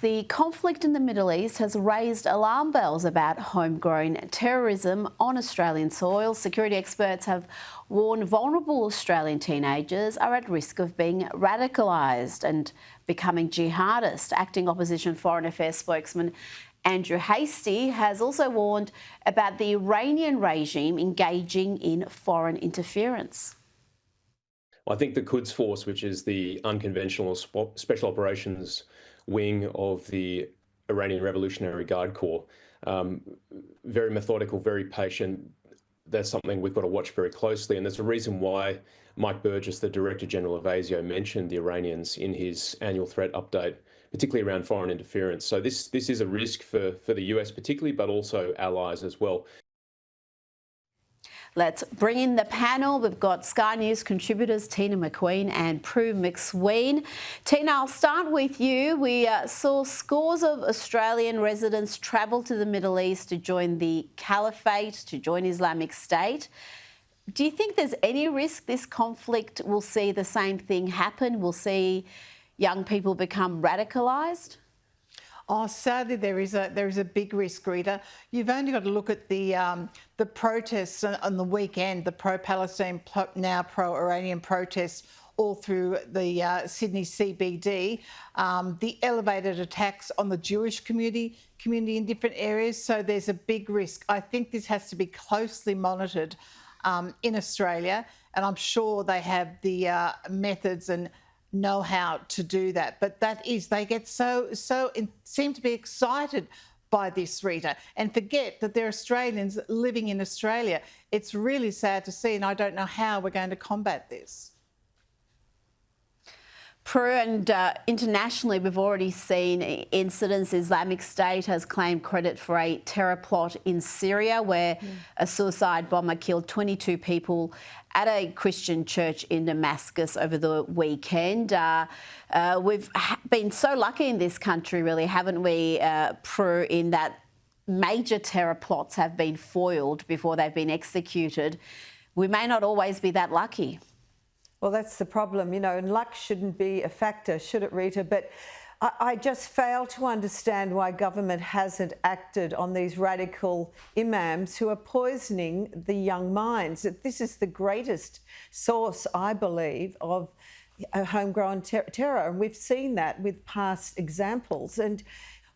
The conflict in the Middle East has raised alarm bells about homegrown terrorism on Australian soil. Security experts have warned vulnerable Australian teenagers are at risk of being radicalised and becoming jihadist. Acting Opposition Foreign Affairs spokesman Andrew Hastie has also warned about the Iranian regime engaging in foreign interference. I think the Quds Force, which is the unconventional special operations wing of the Iranian Revolutionary Guard Corps, very methodical, very patient. That's something we've got to watch very closely. And there's a reason why Mike Burgess, the Director General of ASIO, mentioned the Iranians in his annual threat update, particularly around foreign interference. So this is a risk for the US particularly, but also allies as well. Let's bring in the panel. We've got Sky News contributors Tina McQueen and Prue McSween. Tina, I'll start with you. We saw scores of Australian residents travel to the Middle East to join the Caliphate, to join Islamic State. Do you think there's any risk this conflict will see the same thing happen? We'll see young people become radicalised? Oh, sadly, there is a big risk, Rita. You've only got to look at the protests on the weekend, the pro-Palestine, now pro-Iranian protests all through the Sydney CBD, the elevated attacks on the Jewish community in different areas. So there's a big risk. I think this has to be closely monitored in Australia, and I'm sure they have the methods and know how to do that. But they get seem to be excited by this, Rita, and forget that they're Australians living in Australia. It's really sad to see, and I don't know how we're going to combat this. Prue, and internationally we've already seen incidents. Islamic State has claimed credit for a terror plot in Syria where a suicide bomber killed 22 people at a Christian church in Damascus over the weekend. We've been so lucky in this country, really, haven't we, Prue, in that major terror plots have been foiled before they've been executed. We may not always be that lucky. Well, that's the problem, you know, and luck shouldn't be a factor, should it, Rita? But I just fail to understand why government hasn't acted on these radical imams who are poisoning the young minds. This is the greatest source, I believe, of homegrown terror, and we've seen that with past examples. And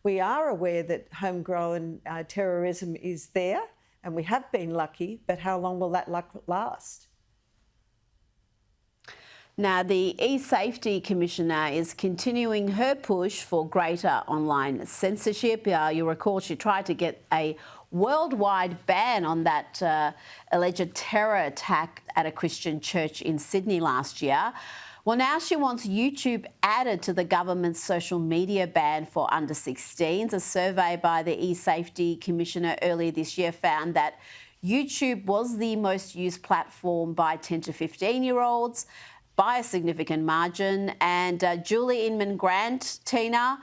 we are aware that homegrown terrorism is there, and we have been lucky, but how long will that luck last? Now, the e-Safety Commissioner is continuing her push for greater online censorship. You'll recall she tried to get a worldwide ban on that alleged terror attack at a Christian church in Sydney last year. Well, now she wants YouTube added to the government's social media ban for under 16s. A survey by the e-Safety Commissioner earlier this year found that YouTube was the most used platform by 10 to 15-year-olds. By a significant margin. And Julie Inman-Grant, Tina,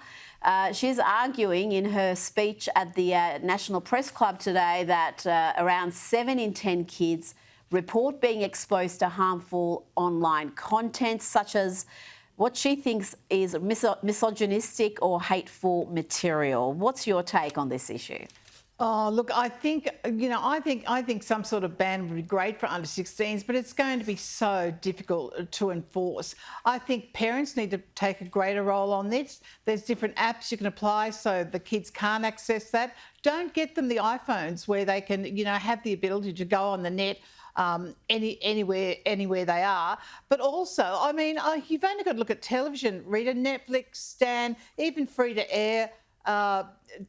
she's arguing in her speech at the National Press Club today that around 7 in 10 kids report being exposed to harmful online content, such as what she thinks is misogynistic or hateful material. What's your take on this issue? Oh, look, I think some sort of ban would be great for under 16s, but it's going to be so difficult to enforce. I think parents need to take a greater role on this. There's different apps you can apply so the kids can't access that. Don't get them the iPhones where they can, have the ability to go on the net anywhere they are. But also, you've only got to look at television, Rita, Netflix, Stan, even free-to-air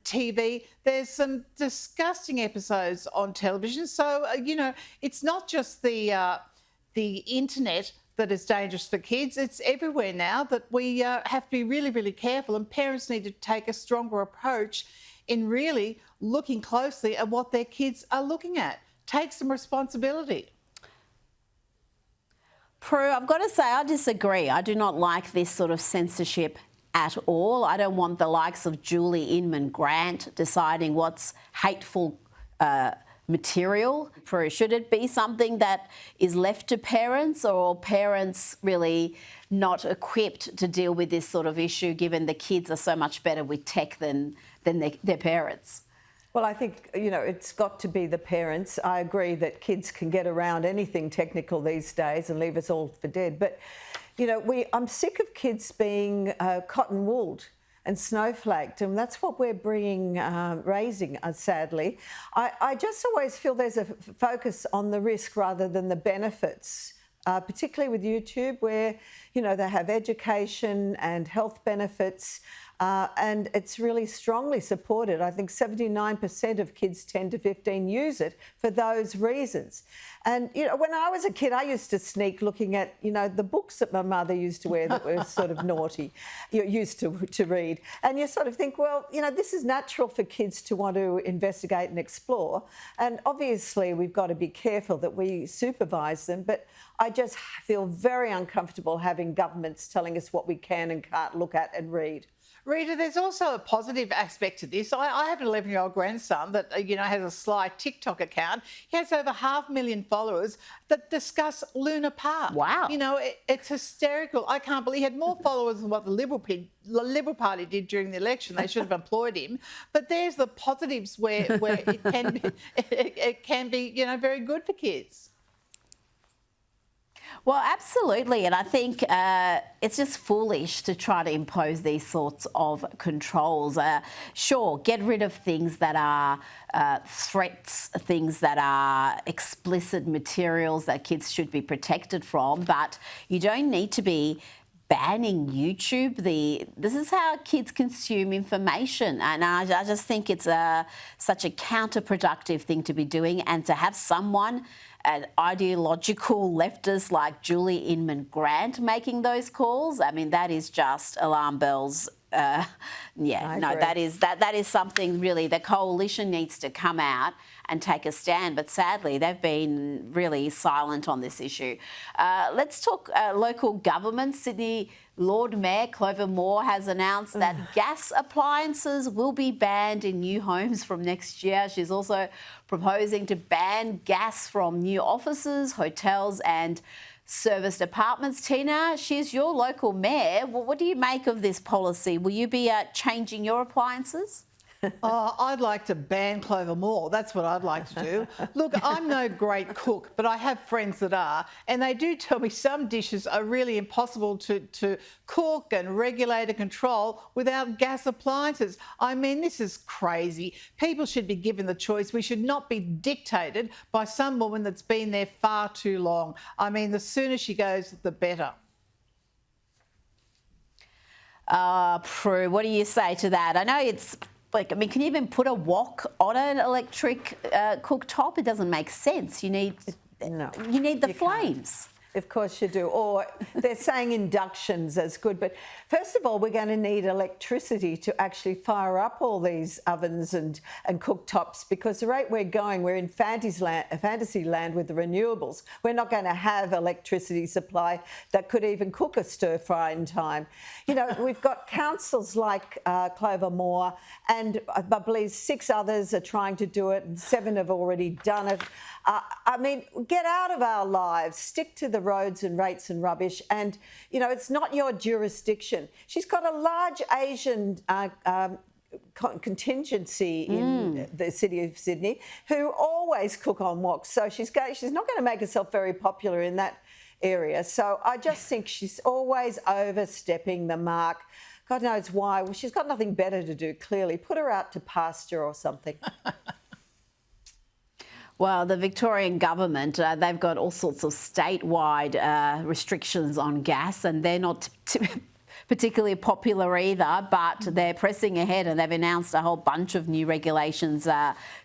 TV. There's some disgusting episodes on television. So, it's not just the internet that is dangerous for kids. It's everywhere now that we have to be really, really careful, and parents need to take a stronger approach in really looking closely at what their kids are looking at. Take some responsibility. Prue, I've got to say I disagree. I do not like this sort of censorship at all. I don't want the likes of Julie Inman-Grant deciding what's hateful material? Should it be something that is left to parents, or parents really not equipped to deal with this sort of issue, given the kids are so much better with tech than their parents? Well, I think, it's got to be the parents. I agree that kids can get around anything technical these days and leave us all for dead. But, I'm sick of kids being cotton-wooled and snowflaked, and that's what we're raising, sadly. I just always feel there's a focus on the risk rather than the benefits, particularly with YouTube, where, they have education and health benefits, and it's really strongly supported. I think 79% of kids 10 to 15 use it for those reasons. And, when I was a kid, I used to sneak looking at, the books that my mother used to wear that were sort of naughty, used to read. And you sort of think, well, this is natural for kids to want to investigate and explore. And obviously we've got to be careful that we supervise them. But I just feel very uncomfortable having governments telling us what we can and can't look at and read. Rita, there's also a positive aspect to this. I have an 11-year-old grandson that, has a sly TikTok account. He has over 500,000 followers that discuss Luna Park. Wow. It's hysterical. I can't believe he had more followers than what the Liberal Party did during the election. They should have employed him. But there's the positives where it can be, very good for kids. Well, absolutely. And I think it's just foolish to try to impose these sorts of controls. Sure, get rid of things that are threats, things that are explicit materials that kids should be protected from, but you don't need to be banning YouTube. This is how kids consume information, and I just think it's such a counterproductive thing to be doing, and to have someone, an ideological leftist like Julie Inman Grant, making those calls. I mean, that is just alarm bells. That is something really the coalition needs to come out and take a stand. But sadly, they've been really silent on this issue. Let's talk local government. Sydney Lord Mayor Clover Moore has announced that gas appliances will be banned in new homes from next year. She's also proposing to ban gas from new offices, hotels and serviced apartments. Tina, she's your local mayor. Well, what do you make of this policy? Will you be changing your appliances? I'd like to ban Clover Moore. That's what I'd like to do. Look, I'm no great cook, but I have friends that are, and they do tell me some dishes are really impossible to cook and regulate and control without gas appliances. I mean, this is crazy. People should be given the choice. We should not be dictated by some woman that's been there far too long. I mean, the sooner she goes, the better. Prue, what do you say to that? I know it's... can you even put a wok on an electric cooktop? It doesn't make sense. You need the flames. Of course you do. Or they're saying inductions as good. But first of all, we're going to need electricity to actually fire up all these ovens and cooktops, because the rate we're going, we're in fantasy land with the renewables. We're not going to have electricity supply that could even cook a stir fry in time. We've got councils like Clover Moore, and I believe 6 others are trying to do it, and 7 have already done it. I mean, get out of our lives, stick to the roads and rates and rubbish, and, it's not your jurisdiction. She's got a large Asian contingency in the city of Sydney who always cook on woks, so she's not going to make herself very popular in that area. So I just think she's always overstepping the mark. God knows why. Well, she's got nothing better to do, clearly. Put her out to pasture or something. Well, the Victorian government, they've got all sorts of statewide restrictions on gas, and they're not particularly popular either, but they're pressing ahead, and they've announced a whole bunch of new regulations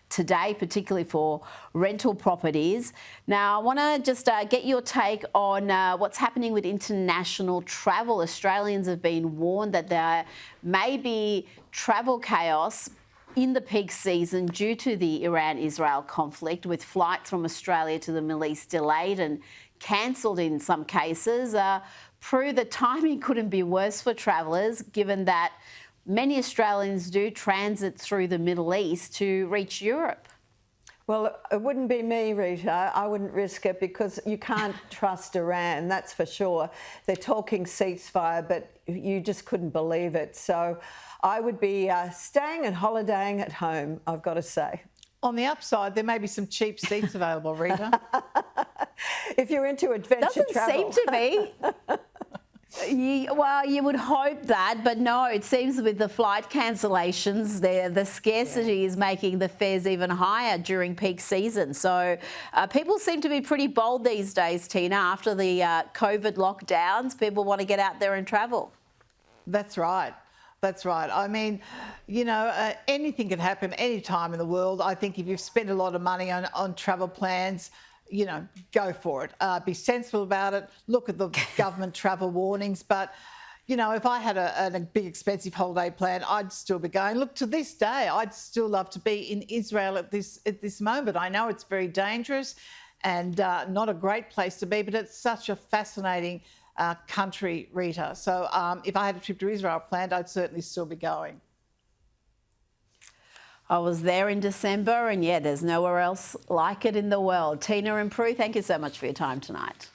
today, particularly for rental properties. Now, I want to just get your take on what's happening with international travel. Australians have been warned that there may be travel chaos in the peak season due to the Iran-Israel conflict, with flights from Australia to the Middle East delayed and cancelled in some cases. Prue, the timing couldn't be worse for travellers, given that many Australians do transit through the Middle East to reach Europe. Well, it wouldn't be me, Rita. I wouldn't risk it because you can't trust Iran, that's for sure. They're talking ceasefire, but you just couldn't believe it. So I would be staying and holidaying at home, I've got to say. On the upside, there may be some cheap seats available, Rita. If you're into adventure travel. Doesn't seem to be. Well, you would hope that, but no, it seems with the flight cancellations, the scarcity is making the fares even higher during peak season. So people seem to be pretty bold these days, Tina. After the COVID lockdowns, people want to get out there and travel. That's right. That's right. I mean, you know, anything can happen any time in the world. I think if you've spent a lot of money on travel plans, you know, go for it. Be sensible about it. Look at the government travel warnings. But, you know, if I had a big expensive holiday plan, I'd still be going. Look, to this day, I'd still love to be in Israel at this moment. I know it's very dangerous and not a great place to be, but it's such a fascinating country, Rita. So if I had a trip to Israel planned, I'd certainly still be going. I was there in December, and yeah, there's nowhere else like it in the world. Tina and Prue, thank you so much for your time tonight.